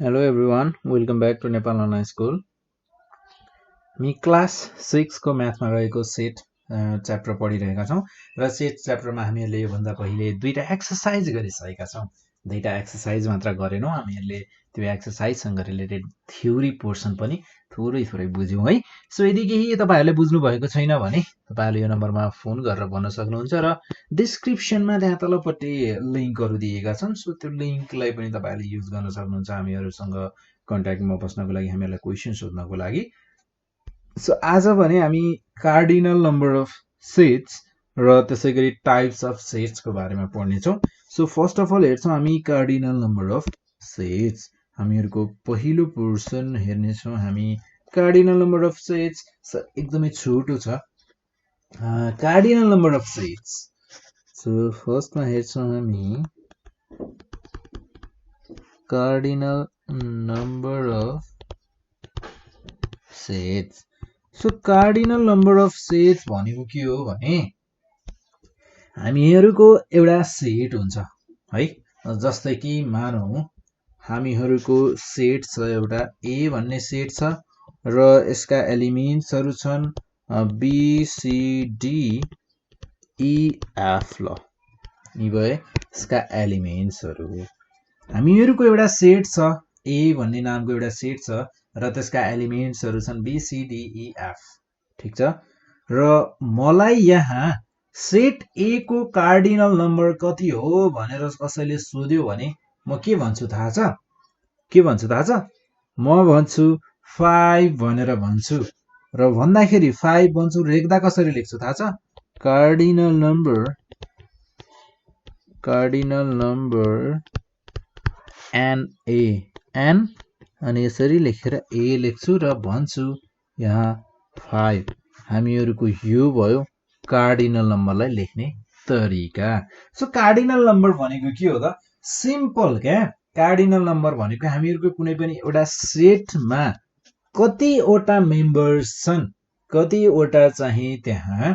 Hello everyone, welcome back to Nepal Online School. हामी class 6 को म्याथमा रहेको सेट च्याप्टर पढिरहेका छौं र सेट च्याप्टरमा हामीहरूले योभन्दा पहिले दुईटा एक्सरसाइज गरिसकेका छौं। दुईटा एक्सरसाइज मात्र गरेनौं, हामीहरूले त्यो एक्सरसाइजसँग रिलेटेड थ्योरी पोर्सन पनि थोरै बुझ्यौं है। सो यदि केही तपाईहरुले बुझ्नु भएको छैन भने तपाईहरुले यो नम्बरमा फोन गरेर भन्न सक्नुहुन्छ र डिस्क्रिप्सनमा त्यहाँ तलपट्टि लिंकहरु दिएका छन्। सो त्यो लिंकलाई पनि तपाईहरुले युज गर्न सक्नुहुन्छ हामीहरुसँग कन्ट्याक्टमा बस्नको लागि, हामीहरुलाई क्वेशन सोध्नको लागि। सो आज भने हामी कार्डिनल नम्बर अफ सेट्स र त्यसैगरी टाइप्स अफ सेट्स को बारेमा पढ्नेछौं। सो फर्स्ट अफ अल हेर्छौं हामी कार्डिनल नम्बर अफ सेट्स। हामीहरुको पहिलो पोर्सन हेर्नेछौं हामी कार्डिनल नम्बर अफ सेट्स। एकदमै छोटो छ cardinal number of sets. So फर्स्टमा हेर्छौं हामी cardinal number of sets. So cardinal number of sets भनेको के हो भने हामीहरुको एउटा सेट हुन्छ है। जस्तै कि मानौ हामीहरुको सेट छ एउटा ए भन्ने सेट छ र यसका एलिमेन्ट्सहरु छन् B C D E F. ल यी भए यसका एलिमेन्ट्सहरु। हामीहरुको एउटा सेट छ ए भन्ने नामको एउटा सेट छ र त्यसका एलिमेन्ट्सहरु छन् B C D E F. ठीक छ। र मलाई यहाँ सेट ए को कार्डिनल नम्बर कति हो भनेर कसैले सोध्यो भने म के भन्छु थाहा छ? म भन्छु 5 भनेर भन्छु। र भन्दाखेरि 5 भन्छु, लेख्दा कसरी लेख्छु थाहा छ? Cardinal number n A n अनि यसरी लेखेर ए लेख्छु र भन्छु यहाँ 5। हामीहरुको यो भयो कार्डिनल नम्बरलाई लेख्ने तरिका। सो कार्डिनल नम्बर भनेको के हो त? सिम्पल क्या। कार्डिनल नम्बर भनेको हामीहरुको कुनै पनि एउटा सेटमा कतिवटा मेम्बर्स छन्, कतिवटा चाहिँ त्यहाँ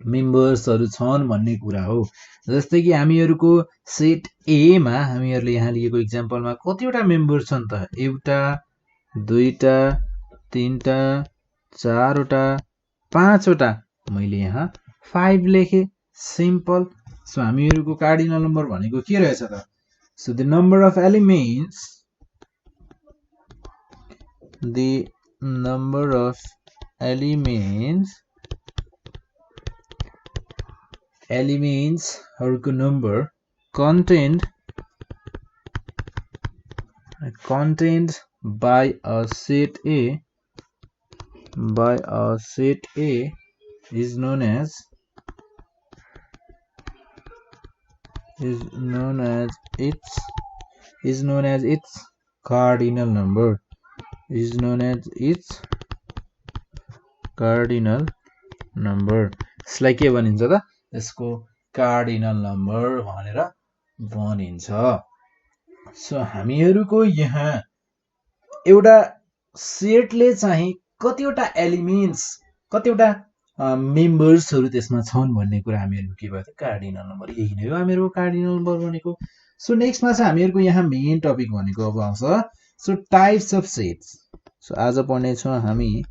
मेम्बर्सहरु छन् भन्ने कुरा हो। जस्तै कि हामीहरुको सेट ए मा हामीहरुले यहाँ लिएको एक्जाम्पलमा कतिवटा मेम्बर छन् त? एउटा, दुईटा, तीनटा, चारवटा, पाँचवटा। मैले यहाँ 5 लेखे। सिम्पल। सो हामीहरुको कार्डिनल नम्बर भनेको के रहेछ त? So the number of elements एलिमेन्ट्सहरुको नम्बर contained by a set A is known as its cardinal number. यसलाई के भनिन्छ त? यसको कार्डिनल नम्बर भनेर भनिन्छ। सो हामीहरुको यहाँ एउटा सेटले चाहिँ कतिवटा एलिमेन्ट्स, कतिवटा मेम्बर्सहरु त्यसमा छन् भन्ने कुरा हामीहरुको के भयो त? Cardinal number. यही नै हो हामीहरुको कार्डिनल नम्बर भनेको। सो नेक्स्टमा चाहिँ हामीहरुको यहाँ मेन टपिक भनेको अब आउँछ so types of sets. So आज पढ्ने छौं हामी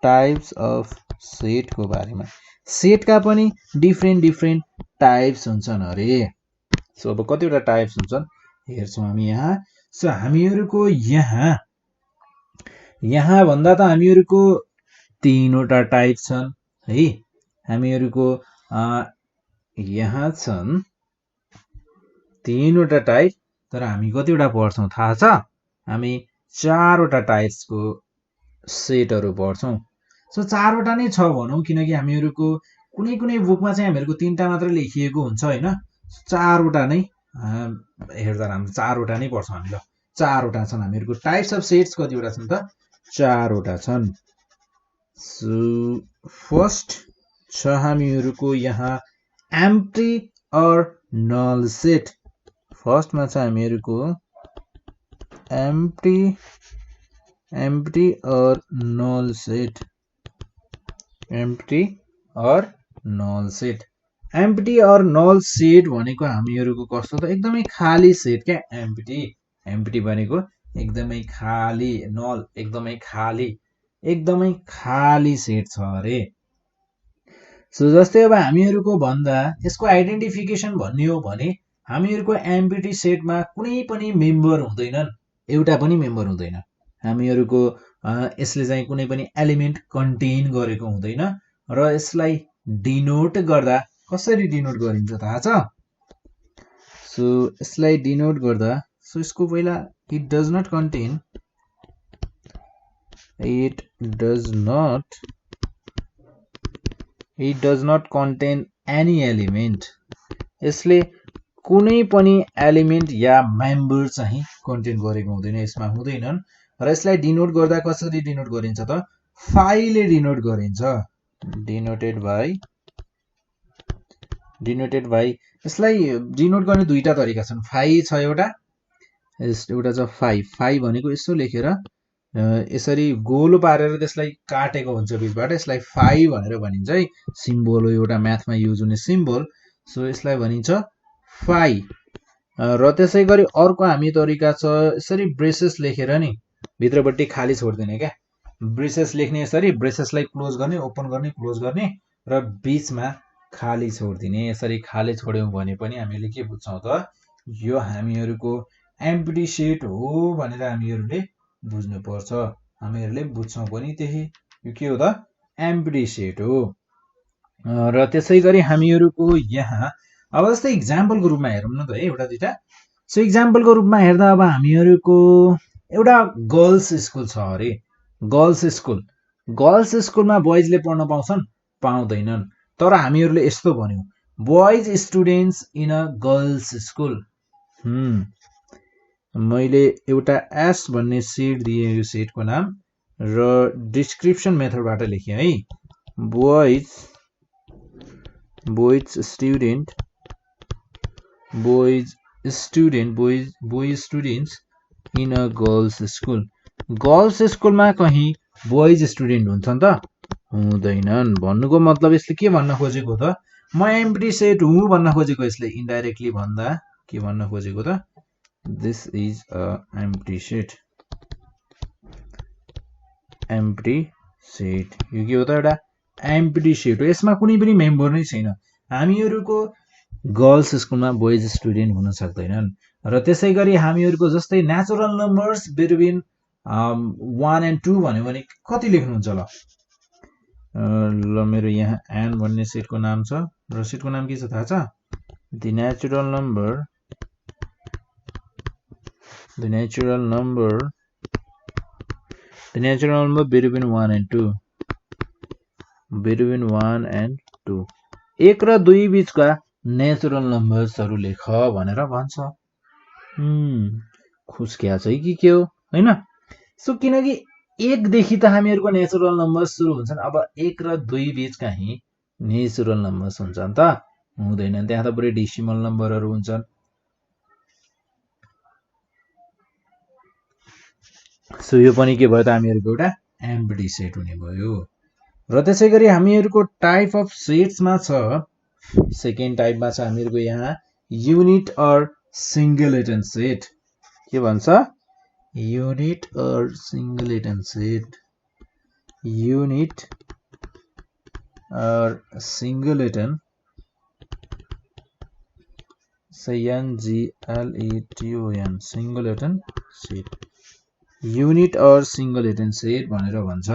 टाइप्स अफ सेट को बारेमा। सेटका पनि डिफ्रेन्ट टाइप्स हुन्छन् अरे। सो अब कतिवटा टाइप्स हुन्छन् हेर्छौं हामी यहाँ। सो हामीहरुको यहाँ भन्दा त हामीहरुको 3 वटा टाइप छन् है। हामीहरुको यहाँ छन् 3 वटा टाइप, तर हामी कतिवटा पढ्छौं थाहा छ? हामी 4 वटा टाइप्सको सेटहरु पढ्छौं। सो 4 वटा नै छ भनौं, किनकि हामीहरुको कुनै बुकमा चाहिँ हामीहरुको 3टा मात्र लेखिएको हुन्छ हैन। 4 वटा नै हेर्दा हामी 4 वटा नै पढ्छौं हामी। ल 4 वटा छन् हामीहरुको टाइप्स अफ सेट्स। कतिवटा छन् त? 4 वटा छन्। सो फर्स्ट छ हामीहरुको यहाँ एम्प्टी अर नल सेट। फर्स्टमा छ हामीहरुको empty or null set. Empty or null set भनेको हामीहरुको कस्तो त? एकदमै खाली सेट क्या एम्प्टी भनेको एकदमै खाली, नल एकदमै खाली सेट छ अरे। सो जस्तै अब हामीहरूको भन्दा यसको आइडेन्टिफिकेसन भन्ने हो भने हामीहरूको एम्प्टी सेटमा कुनै पनि मेम्बर हुँदैनन्, एउटा पनि मेम्बर हुँदैन। हामीहरूको यसले चाहिँ कुनै पनि एलिमेन्ट कन्टेन गरेको हुँदैन र यसलाई डिनोट गर्दा कसरी डिनोट गरिन्छ थाहा छ? सो यसलाई डिनोट गर्दा सो यसको पहिला it does not contain any element. यसले कुनै पनि एलिमेन्ट या मेम्बर चाहिँ कन्टेन गरेको हुँदैन, यसमा हुँदैनन्। र यसलाई डिनोट गर्दा कसरी डिनोट गरिन्छ त? फाइले डिनोट गरिन्छ, डिनोटेड बाइ। यसलाई डिनोट गर्ने दुईटा तरिका छन्। फाइ छ एउटा छ फाइ भनेको यसो लेखेर यसरी गोलो पारेर त्यसलाई काटेको हुन्छ बिचबाट, यसलाई फाइ भनेर भनिन्छ है। सिम्बल हो, एउटा म्याथमा युज हुने सिम्बल। सो यसलाई भनिन्छ फाइ। र त्यसै गरी अर्को हामी तरिका छ यसरी ब्रेसेस लेखेर नि भित्रपट्टि खाली छोड्दिने क्या। ब्रेसेस लेख्ने यसरी, ब्रेसेसलाई क्लोज गर्ने, ओपन गर्ने, क्लोज गर्ने र बीचमा खाली छोड्दिने। यसरी खाली छोड्यौँ भने पनि हामीले के बुझ्छौँ त? यो हामीहरूको एम्प्टी सेट हो भनेर हामीहरूले बुझ्नुपर्छ। हामीहरूले बुझ्छौँ पनि त्यही, यो के हो त? एम्प्टी सेट हो। र त्यसै गरी हामीहरूको यहाँ अब जस्तै इक्जाम्पलको रूपमा हेरौँ न त है, एउटा दुईटा। सो इक्जाम्पलको रूपमा हेर्दा अब हामीहरूको एउटा गर्ल्स स्कुल छ अरे। गर्ल्स स्कुलमा बोइजले पढ्न पाउँछन्? पाउँदैनन्। तर हामीहरूले यस्तो भन्यौँ, boys students in a girls school. मैले एउटा एस भन्ने सेट दिएँ, यो सेटको नाम, र डिस्क्रिप्सन मेथडबाट लेखेँ है। Boys students in a girls school. Girls स्कुलमा कहीँ बोइज स्टुडेन्ट हुन्छन् त? हुँदैनन्। भन्नुको मतलब यसले के भन्न खोजेको त? म एम्प्टी सेट हुँ भन्न खोजेको। यसले इन्डाइरेक्टली भन्दा के भन्न खोजेको त? This is a empty set. यो के हो त? एउटा एम्प्टी सेट हो। यसमा कुनै पनि मेम्बर नै छैन। हामीहरूको गर्ल्स स्कुलमा बोइज स्टुडेन्ट हुन सक्दैनन्। र त्यसै गरी हामीहरूको जस्तै नेचुरल नम्बर्स बिट्विन 1 and 2 भन्यो भने कति लेख्नुहुन्छ ल? मेरो यहाँ एन भन्ने सेटको नाम छ र सेटको नाम के छ थाहा छ? The natural number between 1 and 2। 1 र 2 बीचका नेचुरल नम्बर्सहरू लेख भनेर भन्छ। खुस्किया छ कि के हो, हैन? सो किनकि 1 देखि त हामीहरूको नेचुरल नम्बर्स सुरु हुन्छन्। अब 1 र 2 बीच कहीँ नेचुरल नम्बर्स हुन्छन् त? हुँदैनन्। त्यहाँ त पुरै डेसिमल नम्बरहरू हुन्छन्। सो यो पनि के भयो त? हामीहरूको एउटा एम्प्टी सेट हुने भयो। र त्यसै गरी हामीहरूको टाइप अफ सेट्समा छ, सेकेन्ड टाइपमा छ हामीहरूको यहाँ युनिट अर सिंगलेटन सेट। के भन्छ? Unit or singleton set. Unit or singleton, SINGLETON, singleton set. Unit or singleton set भनेर भन्छ।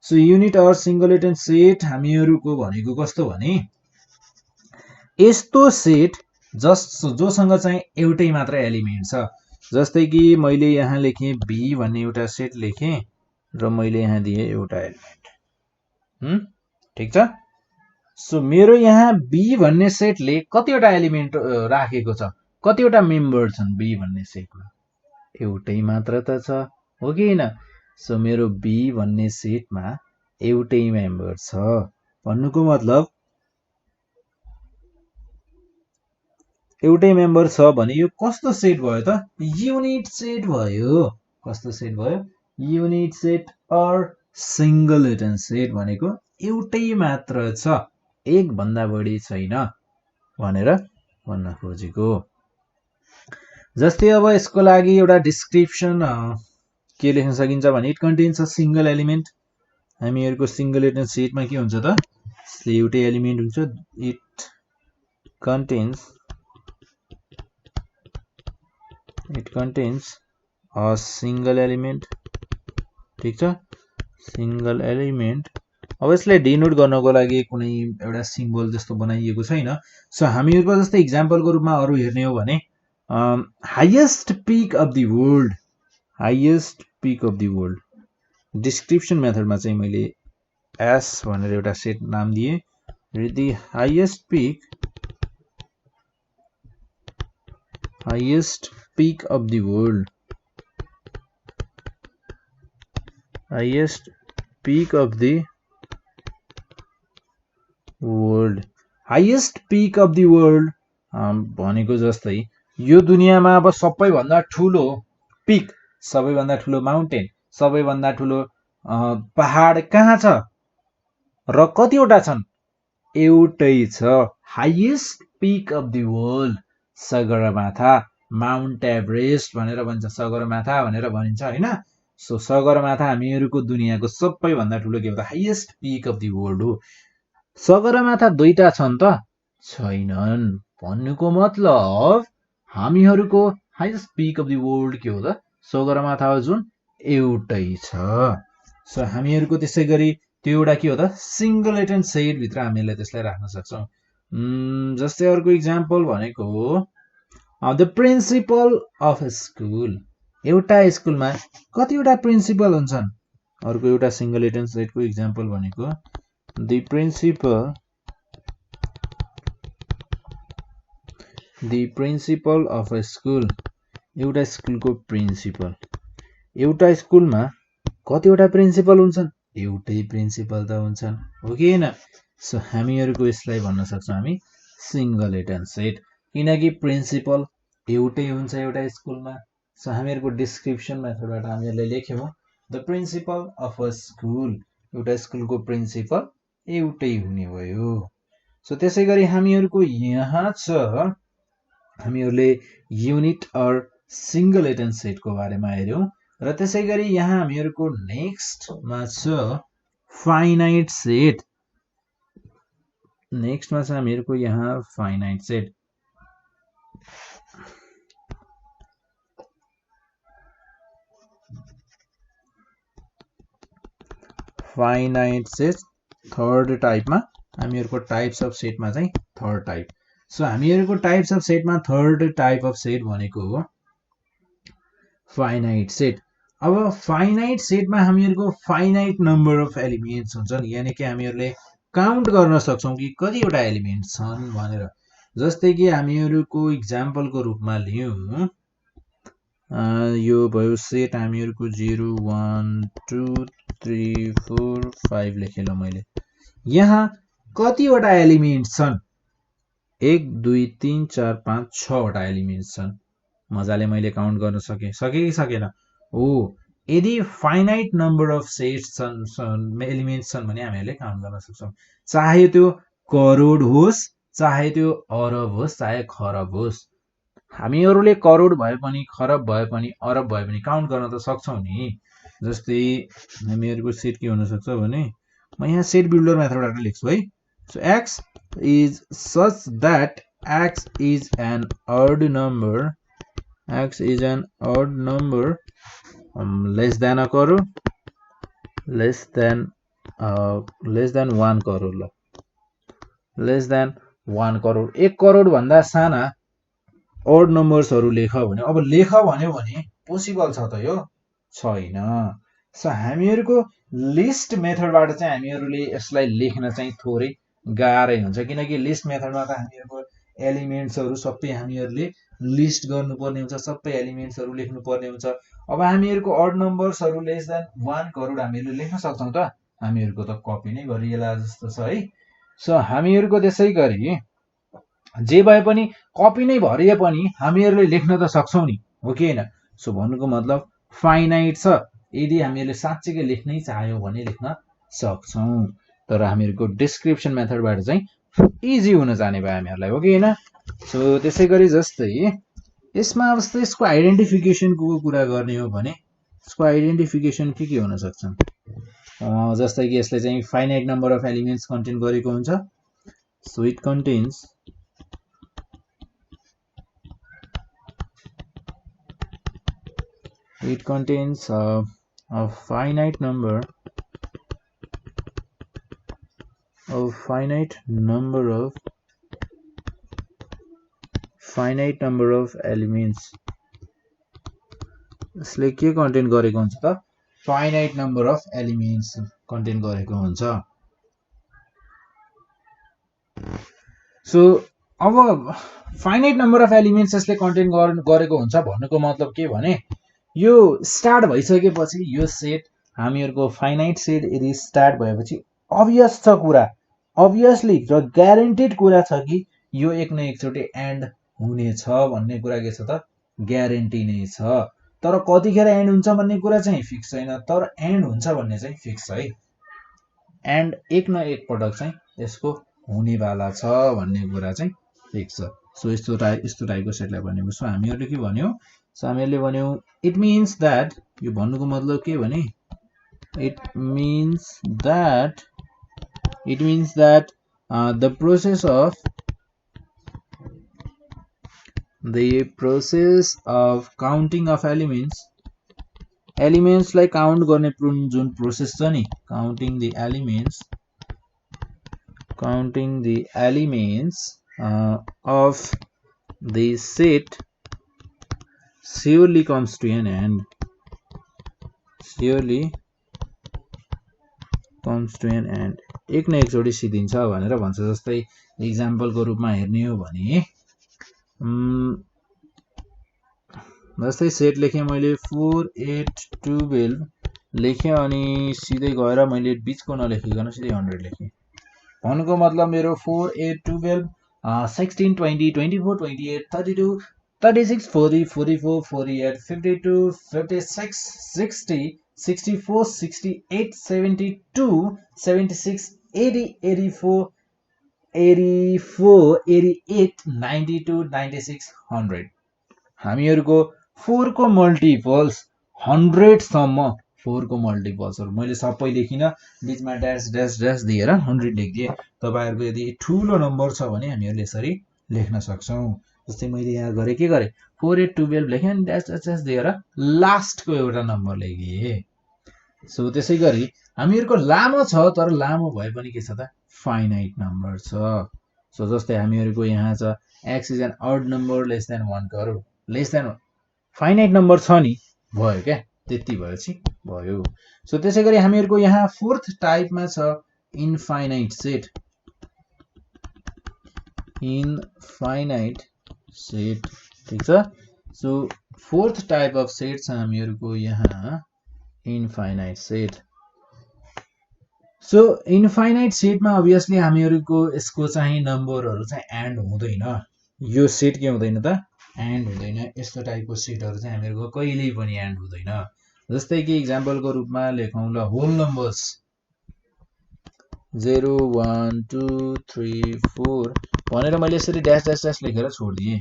So unit or singleton set हामीहरूको भनेको कस्तो भने यस्तो सेट जोसँग चाहिँ एउटै मात्र एलिमेन्ट छ। जस्तै कि मैले यहाँ लेखेँ बी भन्ने एउटा सेट लेखेँ र मैले यहाँ दिएँ एउटा एलिमेन्ट। ठिक छ? सो मेरो यहाँ बी भन्ने सेटले कतिवटा एलिमेन्ट राखेको छ? कतिवटा मेम्बर छन् बी भन्ने सेटमा? एउटै मात्र त छ, हो कि हैन? सो मेरो बी भन्ने सेटमा एउटै मेम्बर छ। भन्नुको मतलब एउटै मेम्बर छ भने यो कस्तो सेट भयो त? युनिट सेट भयो। कस्तो सेट भयो? Unit set or singleton set भनेको एउटै मात्र छ, एक भन्दा बढी छैन भनेर भन्न खोजेको। जस्तै अब यसको लागि एउटा डिस्क्रिप्सन के लेख्न सकिन्छ भने it contains a single element हामीहरुको सिंगल एलिमेन्ट सेटमा के हुन्छ त एउटै एलिमेन्ट हुन्छ it contains a single element ठीक छ सिंगल एलिमेन्ट अब यसलाई डिनोट गर्नको लागि कुनै एउटा सिम्बल जस्तो बनाइएको छैन सो हामीहरुको जस्तै एक्जाम्पलको रूपमा अरु हेर्ने हो भने highest peak of the world description मेथडमा चाहिँ मैले एस भनेर एउटा सेट नाम दिए the highest peak of the world highest peak of the world भनेको जस्तै यो दुनियाँमा अब सबैभन्दा ठूलो पिक सबैभन्दा ठूलो माउन्टेन सबैभन्दा ठूलो पहाड कहाँ छ र कतिवटा छन् एउटै छ highest peak of the world Sagarmatha Mount Everest भनेर भन्छ सगरमाथा भनेर भनिन्छ हैन सो सगरमाथा हामीहरुको दुनियाँको सबैभन्दा ठूलो के हो त highest peak of the world हो सगरमाथा दुईटा छन् त छैनन् भन्नुको मतलब हामीहरुको highest peak of the world के हो त सगरमाथा हो जुन एउटै छ सो हामीहरुको त्यसैगरी त्यो एउटा के हो त सिंगल एलिमेन्ट सेट भित्र हामीले त्यसलाई राख्न सक्छौं जस्तै अर्को एक्जाम्पल भनेको the principal of a school एउटा स्कुलमा कतिवटा प्रिन्सिपल हुन्छन् अर्को एउटा सिंगल एलिमेन्ट सेटको एक्जाम्पल भनेको the principal of a school एउटा स्कुलको प्रिन्सिपल एउटा स्कुलमा कतिवटा प्रिन्सिपल हुन्छन् एउटै प्रिन्सिपल त हुन्छन् हो कि हैन सो हामीहरुको यसलाई भन्न सक्छौं हामी सिंगल एलिमेन्ट सेट किनकि प्रिन्सिपल एउटै हुन्छ एउटा स्कुलमा सो हामीहरुको डिस्क्रिप्सन मेथडबाट हामीले लेख्यौं the principal of a school एउटा स्कुलको प्रिन्सिपल एउटै हुने भयो सो त्यसैगरी हामीहरुको यहाँ छ हामीहरुले युनिट अर सिंगल एलिमेन्ट सेटको बारेमा हेर्यौं र त्यसैगरी यहाँ हामीहरुको नेक्स्टमा छ फाइनाइट सेट नेक्स्टमा छ हामीहरुको यहाँ फाइनाइट सेट थर्ड टाइपमा हामीहरुको टाइप्स अफ सेटमा चाहिँ थर्ड टाइप सो हामीहरुको टाइप्स अफ सेटमा थर्ड टाइप अफ सेट भनेको हो फाइनाइट सेट अब फाइनाइट सेटमा हामीहरुको फाइनाइट नम्बर अफ एलिमेन्ट्स हुन्छन् यानी कि हामीहरुले काउन्ट गर्न सक्छौं कि कतिवटा एलिमेन्ट छन् भनेर जस्तै कि हामीहरुको एक्जाम्पलको रूपमा लियौं यो भयो सेट हामीहरुको 0 1 2 3 4 5 लेखे ल मैले यहाँ कतिवटा एलिमेन्ट छन् 1 2 3 4 5 6 वटा एलिमेन्ट छन् मजाले मैले काउन्ट गर्न सके कि सकेन हो यदि फाइनाइट नम्बर अफ सेट्स छन् एलिमेन्ट्स छन् भने हामीले काउन्ट गर्न सक्छौं चाहे त्यो करोड होस् चाहे त्यो अरब होस् चाहे खरब होस् हामीहरुले करोड भए पनि खरब भए पनि अरब भए पनि काउन्ट गर्न त सक्छौं नि जस्तै हामीहरुको सेट के हुन सक्छ भने म यहाँ सेट बिल्डर मेथडबाट लेख्छु है so x is such that x is an odd number less than a crore less than 1 crore less than 1 crore 1 crore भन्दा साना ओड नम्बर्सहरु लेख भने अब लेख भन्यो भने पोसिबल छ त यो छैन सो हामीहरुको लिस्ट मेथडबाट चाहिँ हामीहरुले यसलाई लेख्न चाहिँ थोरै गाह्रै हुन्छ किनकि लिस्ट मेथडमा त हामीहरुको एलिमेन्ट्सहरु सबै हामीहरुले लिस्ट गर्नुपर्ने हुन्छ सबै एलिमेन्ट्सहरु लेख्नु पर्ने हुन्छ अब हामीहरुको ओड नम्बर्सहरु लेस देन 1 करोड हामीले लेख्न सक्छौं त हामीहरुको त कपी नै गरिएला जस्तो छ है सो हामीहरुको त्यसैगरी जे भए पनि कपी नै भरिए पनि हामीहरुले लेख्न त सक्छौं नि हो कि हैन सो भन्नुको मतलब फाइनाइट छ यदि हामीहरुले साच्चै लेख्नै चाह्यौं भने लेख्न सक्छौं तर हामीहरुको डिस्क्रिप्सन मेथडबाट चाहिँ इजी हुन जाने भयो हामीहरुलाई हो कि हैन सो त्यसैगरी जस्तै यसमा अब यसको आइडेन्टिफिकेसनको कुरा गर्ने हो भने यसको आइडेन्टिफिकेसन के हुन सक्छन् जस्तै कि यसले चाहिँ finite number of elements contain गरेको हुन्छ so it contains a finite number of elements यसले के कन्टेन गरेको हुन्छ त finite number of elements contain गरेको हुन्छ सो अब फाइनाइट नम्बर अफ एलिमेन्ट्स यसले कन्टेन गरेको हुन्छ भन्नुको मतलब के भने यो स्टार्ट भइसकेपछि यो सेट हामीहरुको फाइनाइट सेट यदि स्टार्ट भएपछि अभियस छ कुरा अभियसली र ग्यारेन्टेड कुरा छ कि यो एक न एकचोटि एन्ड हुनेछ भन्ने कुरा के छ त ग्यारेन्टी नै छ तर कतिखेर एन्ड हुन्छ भन्ने कुरा चाहिँ फिक्स छैन तर एन्ड हुन्छ भन्ने चाहिँ फिक्स है एन्ड एक न एक पटक चाहिँ यसको हुनेवाला छ भन्ने कुरा चाहिँ फिक्स छ सो यस्तो टाइपको सेटलाई भनेको सो हामीहरुले के भन्यौ सो हामीहरुले भन्यौ इट मिन्स दैट यो भन्नुको मतलब के भने it means that the process of counting of elements like count गर्ने जुन प्रोसेस छ नि counting the elements of the set surely comes to an end एक न एकचोटि सिद्धिन्छ भनेर भन्छ जस्तै एक्जाम्पलको रूपमा हेर्ने हो भने जस्तै सेट लेखे मैले 4 8 12 लेखे अनि सिधै गएर मैले बीचको नलेखिकन सिधै 100 लेखे भन्नुको मतलब मेरो 4 8 12 16 20 24 28 32 36 40 44 48 52 56 60 64 68 72 76 80 84 88 92 96 100 हामीहरुको 4 को मल्टिपल्स 100 सम्म 4 को मल्टिपल्सहरु मैले सबै लेखिन बीचमा ड्याश ड्याश ड्याश दिएर 100 लेखिदिए तपाईहरुको यदि ठूलो नम्बर छ भने हामीहरुले यसरी लेख्न सक्छौं जस्तै मैले यहाँ गरे के गरे 4 8 12 लेखे अनि ड्याश ड्याश ड्याश दिएर लास्टको एउटा नम्बर लेखे सो त्यसै गरी हामीहरुको लामो छ तर लामो भए पनि के छ त फाइनाइट नम्बर छ सो जस्तै हामीहरुको यहाँ छ x is an odd number less than 1 करो लेस देन फाइनाइट नम्बर छ नि भयो क्या त्यति भएपछि भयो सो त्यसै गरी हामीहरुको यहाँ फोर्थ टाइपमा छ इन्फाइनाइट सेट ठीक छ so fourth type of set छ हामीहरुको यहाँ इन्फाइनाइट सेट सो इन्फाइनाइट सेटमा अभियसली हामीहरुको यसको चाहिँ नम्बरहरु चाहिँ एन्ड हुँदैन यो सेट के हुँदैन त एन्ड हुँदैन यस्तो टाइपको सेटहरु चाहिँ हामीहरुको कहिल्यै पनि एन्ड हुँदैन जस्तै कि एक्जाम्पलको रूपमा लेखौं ल होल नम्बर्स 0 1 2 3 4 भनेर मैले यसरी ड्याश ड्याश ड्याश लेखेर छोड्दिए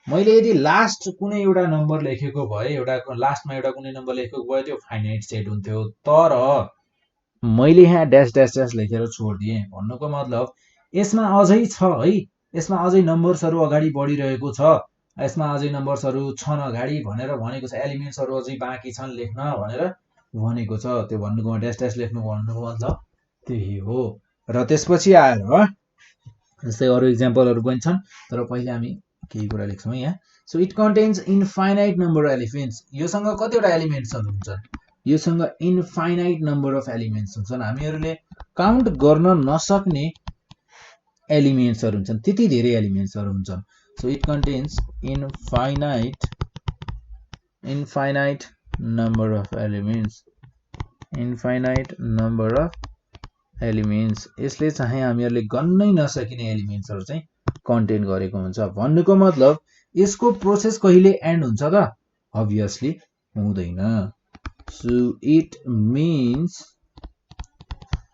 मैले यदि लास्ट कुनै एउटा नम्बर लेखेको भए एउटा लास्टमा एउटा कुनै नम्बर लेखेको भए त्यो फाइनाइट सेट हुन्थ्यो तर मैले यहाँ ड्याश ड्याश ड्याश लेखेर छोड्दिए भन्नुको मतलब यसमा अझै छ है यसमा अझै नम्बर्सहरु अगाडि बढिरहेको छ यसमा अझै नम्बर्सहरु छन् अगाडि भनेर भनेको छ एलिमेन्ट्सहरु अझै बाँकी छन् लेख्न भनेर भनेको छ त्यो भन्नुको ड्याश ड्याश लेख्नु भन्नुको मतलब त्यही हो र त्यसपछि आएर जस्तै अरु एक्जाम्पलहरु पनि छन् तर पहिले हामी केही कुरा लेख्छौं यहाँ so it contains infinite number of elements योसँग कतिवटा एलिमेन्ट्सहरु हुन्छन् योसँग इन्फाइनाइट नम्बर अफ एलिमेन्ट्स हुन्छन् हामीहरुले काउन्ट गर्न नसक्ने एलिमेन्ट्सहरु हुन्छन् त्यति धेरै एलिमेन्ट्सहरु हुन्छन् so it contains infinite number of elements यसले चाहिँ हामीहरुले गन्नै नसकिने एलिमेन्ट्सहरु चाहिँ कन्टेन गरेको हुन्छ भन्नुको मतलब यसको प्रोसेस कहिले एन्ड हुन्छ त अभियसली हुँदैन so it means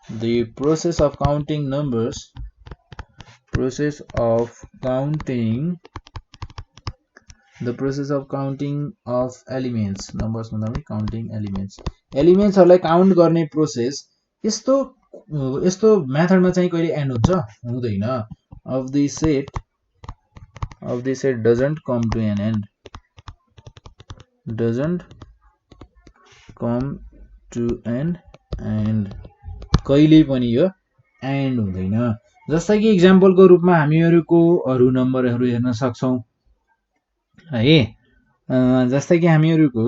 the process of counting numbers the process of counting of elements numbers भन्दा पनि काउन्टिङ एलिमेन्ट्सहरूलाई काउन्ट गर्ने प्रोसेस यस्तो मेथडमा चाहिँ कहिले एन्ड हुन्छ हुँदैन of the set doesn't come to an end कहिले पनि यो एन्ड हुँदैन जस्तै कि इक्जाम्पलको रूपमा हामीहरूको अरू नम्बरहरू हेर्न सक्छौं है जस्तै कि हामीहरूको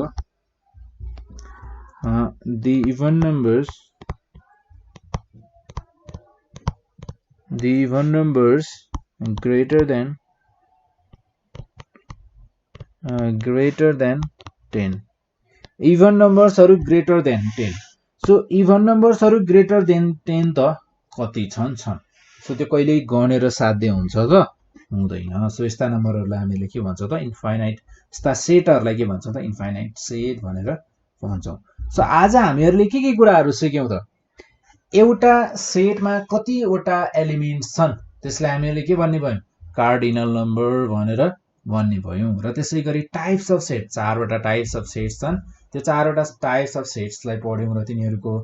the even numbers greater than 10 even numbers are greater than 10 so even numbers are greater than 10 त कति छन् सो त्यो कहिले गनेर साध्य हुन्छ त हुँदैन सो यस्ता नम्बरहरुलाई हामीले के भन्छ त इन्फाइनाइट यस्ता सेटहरुलाई के भन्छ त इन्फाइनाइट सेट भनेर भन्छौं सो आज हामीहरुले के कुराहरु सिक्यौं त एउटा सेटमा कतिवटा एलिमेन्ट्स छन् त्यसलाई हामीहरुले के भन्ने भयौं कार्डिनल नम्बर भनेर भन्ने भयौं र त्यसैगरी टाइप्स अफ सेट चारवटा टाइप्स अफ सेट्स छन् त्यो चारवटा टाइप्स अफ सेट्सलाई पढ्यौं र तिनीहरुको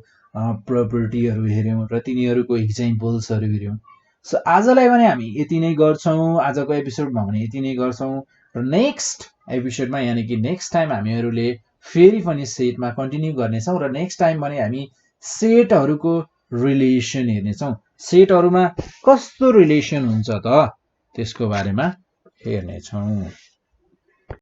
प्रपर्टीहरु हेर्यौं र तिनीहरुको एक्जाम्पल्सहरु हेर्यौं सो आजलाई भने हामी यति नै गर्छौं आजको एपिसोडमा भने यति नै गर्छौं र नेक्स्ट एपिसोडमा यानी कि नेक्स्ट टाइम हामीहरुले फेरि पनि सेटमा कन्टिन्यू गर्नेछौं र नेक्स्ट टाइम भने हामी सेटहरुको रिलेसन हेर्नेछौं सेटहरुमा कस्तो रिलेसन हुन्छ त त्यसको बारेमा हेर्नेछौं